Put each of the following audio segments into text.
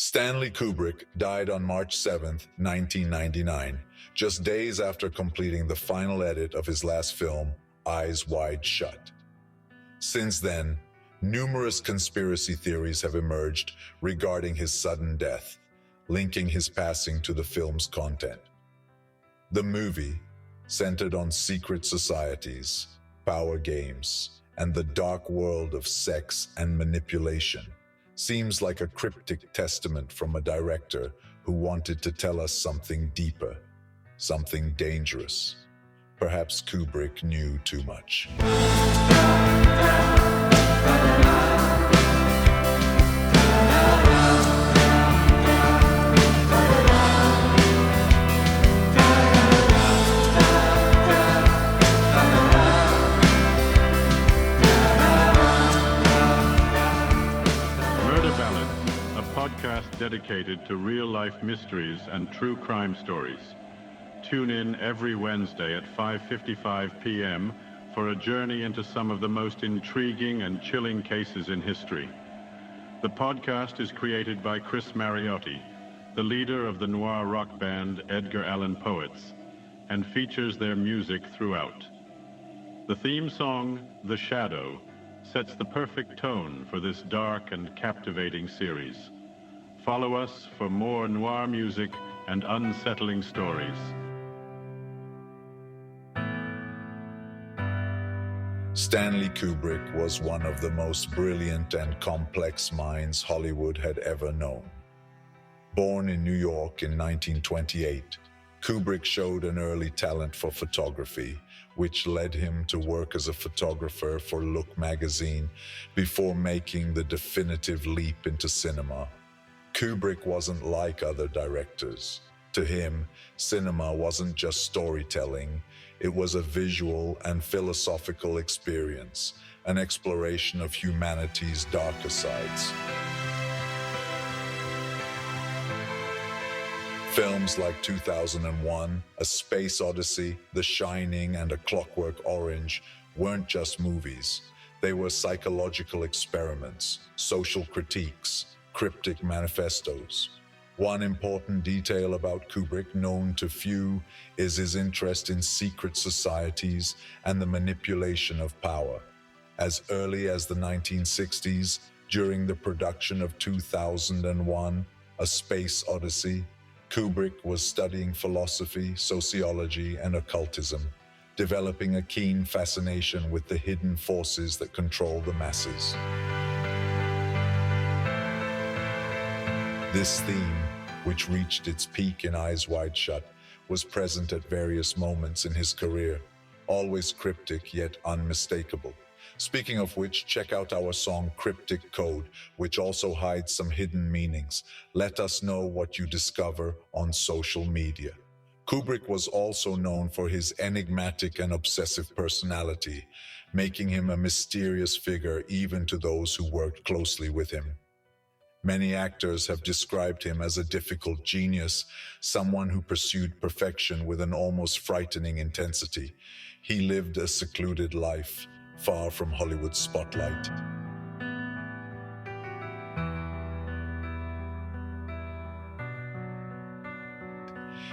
Stanley Kubrick died on March 7, 1999, just days after completing the final edit of his last film, Eyes Wide Shut. Since then, numerous conspiracy theories have emerged regarding his sudden death, linking his passing to the film's content. The movie, centered on secret societies, power games, and the dark world of sex and manipulation, seems like a cryptic testament from a director who wanted to tell us something deeper, something dangerous. Perhaps Kubrick knew too much. Dedicated to real-life mysteries and true crime stories. Tune in every Wednesday at 5:55 p.m. for a journey into some of the most intriguing and chilling cases in history. The podcast is created by Chris Mariotti, the leader of the noir rock band Edgar Allan Poets, and features their music throughout. The theme song, The Shadow, sets the perfect tone for this dark and captivating series. Follow us for more noir music and unsettling stories. Stanley Kubrick was one of the most brilliant and complex minds Hollywood had ever known. Born in New York in 1928, Kubrick showed an early talent for photography, which led him to work as a photographer for Look magazine before making the definitive leap into cinema. Kubrick wasn't like other directors. To him, cinema wasn't just storytelling, it was a visual and philosophical experience, an exploration of humanity's darker sides. Films like 2001, A Space Odyssey, The Shining, and A Clockwork Orange weren't just movies. They were psychological experiments, social critiques, cryptic manifestos. One important detail about Kubrick known to few is his interest in secret societies and the manipulation of power. As early as the 1960s, during the production of 2001, A Space Odyssey, Kubrick was studying philosophy, sociology, and occultism, developing a keen fascination with the hidden forces that control the masses. This theme, which reached its peak in Eyes Wide Shut, was present at various moments in his career, always cryptic yet unmistakable. Speaking of which, check out our song Cryptic Code, which also hides some hidden meanings. Let us know what you discover on social media. Kubrick was also known for his enigmatic and obsessive personality, making him a mysterious figure even to those who worked closely with him. Many actors have described him as a difficult genius, someone who pursued perfection with an almost frightening intensity. He lived a secluded life, far from Hollywood's spotlight.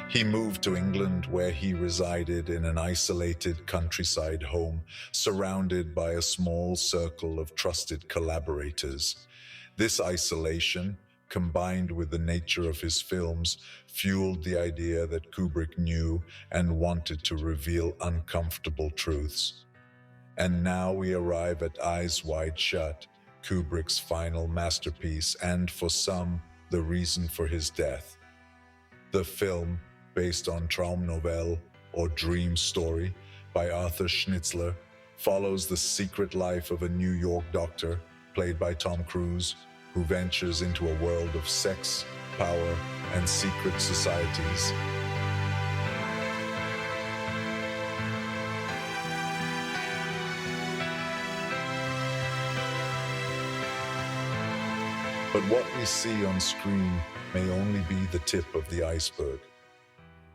He moved to England, where he resided in an isolated countryside home, surrounded by a small circle of trusted collaborators. This isolation, combined with the nature of his films, fueled the idea that Kubrick knew and wanted to reveal uncomfortable truths. And now we arrive at Eyes Wide Shut, Kubrick's final masterpiece, and for some, the reason for his death. The film, based on Traumnovelle or Dream Story by Arthur Schnitzler, follows the secret life of a New York doctor, played by Tom Cruise, who ventures into a world of sex, power, and secret societies. But what we see on screen may only be the tip of the iceberg.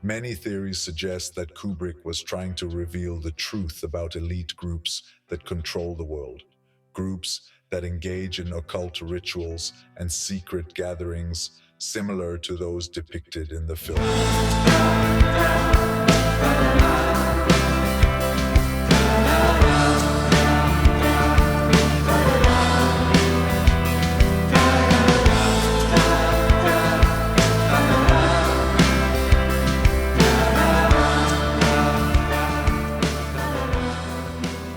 Many theories suggest that Kubrick was trying to reveal the truth about elite groups that control the world, groups that engage in occult rituals and secret gatherings similar to those depicted in the film.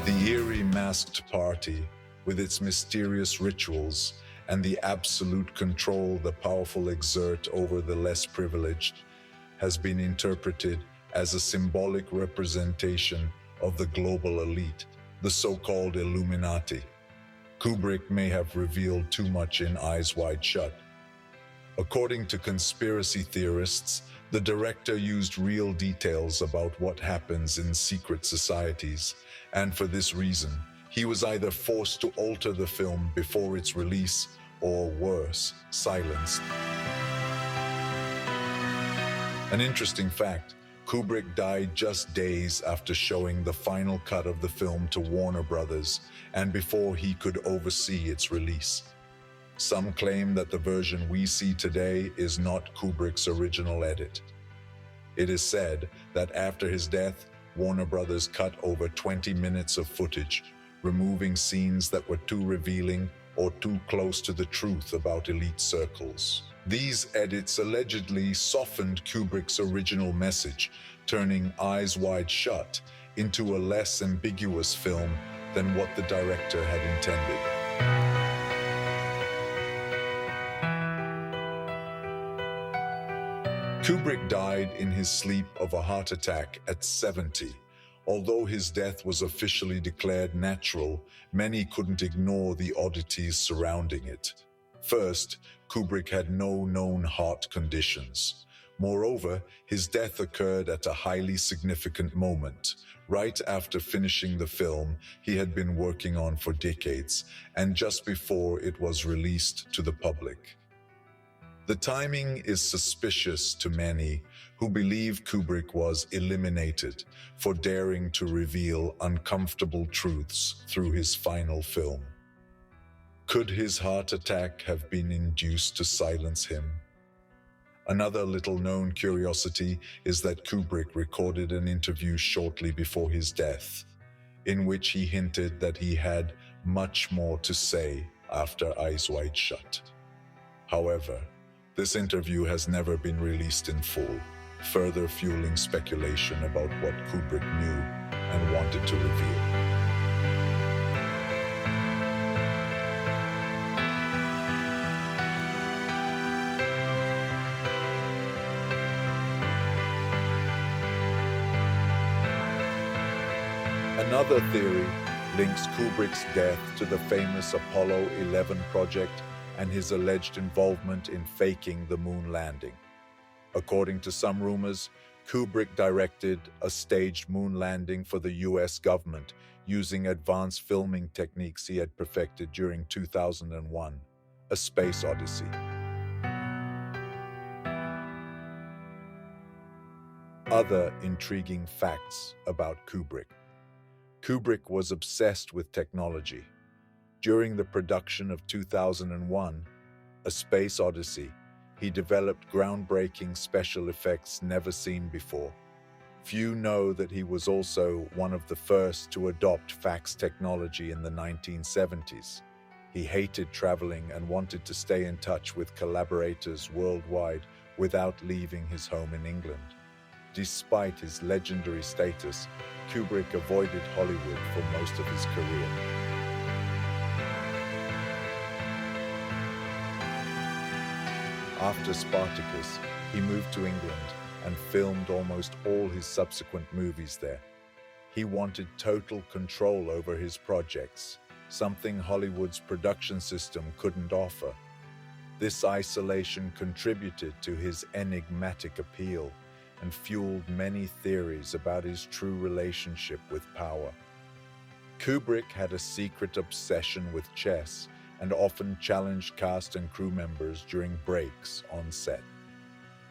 The eerie masked party, with its mysterious rituals and the absolute control the powerful exert over the less privileged, has been interpreted as a symbolic representation of the global elite, the so-called Illuminati. Kubrick may have revealed too much in Eyes Wide Shut. According to conspiracy theorists, the director used real details about what happens in secret societies, and for this reason, he was either forced to alter the film before its release, or worse, silenced. An interesting fact, Kubrick died just days after showing the final cut of the film to Warner Brothers, and before he could oversee its release. Some claim that the version we see today is not Kubrick's original edit. It is said that after his death, Warner Brothers cut over 20 minutes of footage, removing scenes that were too revealing or too close to the truth about elite circles. These edits allegedly softened Kubrick's original message, turning Eyes Wide Shut into a less ambiguous film than what the director had intended. Kubrick died in his sleep of a heart attack at 70. Although his death was officially declared natural, many couldn't ignore the oddities surrounding it. First, Kubrick had no known heart conditions. Moreover, his death occurred at a highly significant moment, right after finishing the film he had been working on for decades, and just before it was released to the public. The timing is suspicious to many who believe Kubrick was eliminated for daring to reveal uncomfortable truths through his final film. Could his heart attack have been induced to silence him? Another little-known curiosity is that Kubrick recorded an interview shortly before his death, in which he hinted that he had much more to say after Eyes Wide Shut. However, this interview has never been released in full, further fueling speculation about what Kubrick knew and wanted to reveal. Another theory links Kubrick's death to the famous Apollo 11 project and his alleged involvement in faking the moon landing. According to some rumors, Kubrick directed a staged moon landing for the US government using advanced filming techniques he had perfected during 2001, A Space Odyssey. Other intriguing facts about Kubrick. Kubrick was obsessed with technology. During the production of 2001, A Space Odyssey, he developed groundbreaking special effects never seen before. Few know that he was also one of the first to adopt fax technology in the 1970s. He hated traveling and wanted to stay in touch with collaborators worldwide without leaving his home in England. Despite his legendary status, Kubrick avoided Hollywood for most of his career. After Spartacus, he moved to England and filmed almost all his subsequent movies there. He wanted total control over his projects, something Hollywood's production system couldn't offer. This isolation contributed to his enigmatic appeal and fueled many theories about his true relationship with power. Kubrick had a secret obsession with chess and often challenged cast and crew members during breaks on set.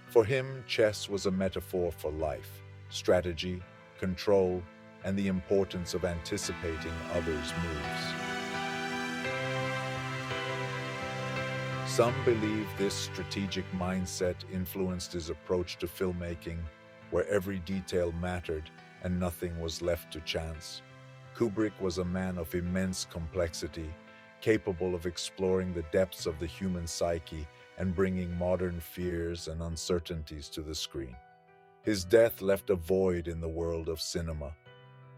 For him, chess was a metaphor for life, strategy, control, and the importance of anticipating others' moves. Some believe this strategic mindset influenced his approach to filmmaking, where every detail mattered and nothing was left to chance. Kubrick was a man of immense complexity, capable of exploring the depths of the human psyche and bringing modern fears and uncertainties to the screen. His death left a void in the world of cinema,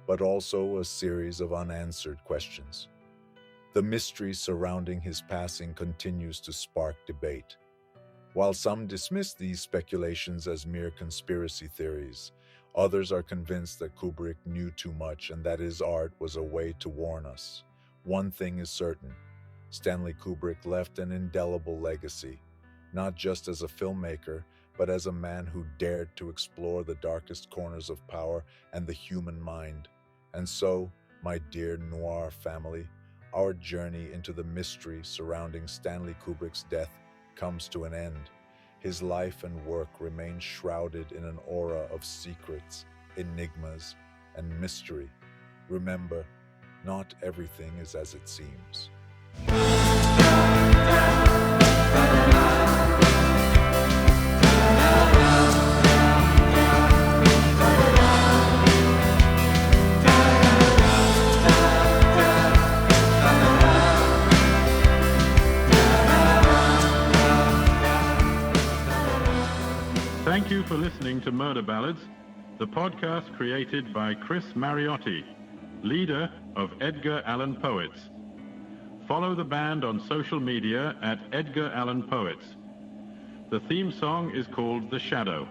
but also a series of unanswered questions. The mystery surrounding his passing continues to spark debate. While some dismiss these speculations as mere conspiracy theories, others are convinced that Kubrick knew too much and that his art was a way to warn us. One thing is certain: Stanley Kubrick left an indelible legacy, not just as a filmmaker, but as a man who dared to explore the darkest corners of power and the human mind. And so, my dear noir family, our journey into the mystery surrounding Stanley Kubrick's death comes to an end. His life and work remain shrouded in an aura of secrets, enigmas, and mystery. Remember, not everything is as it seems. Thank you for listening to Murder Ballads, the podcast created by Chris Mariotti, leader of Edgar Allan Poets. Follow the band on social media at Edgar Allan Poets. The theme song is called The Shadow.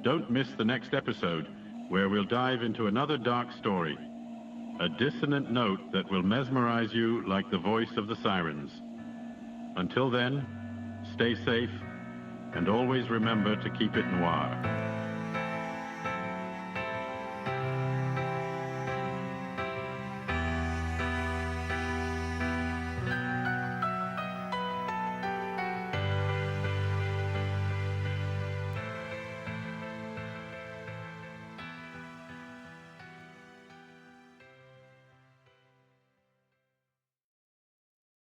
Don't miss the next episode, where we'll dive into another dark story, a dissonant note that will mesmerize you like the voice of the sirens. Until then, stay safe, and always remember to keep it noir.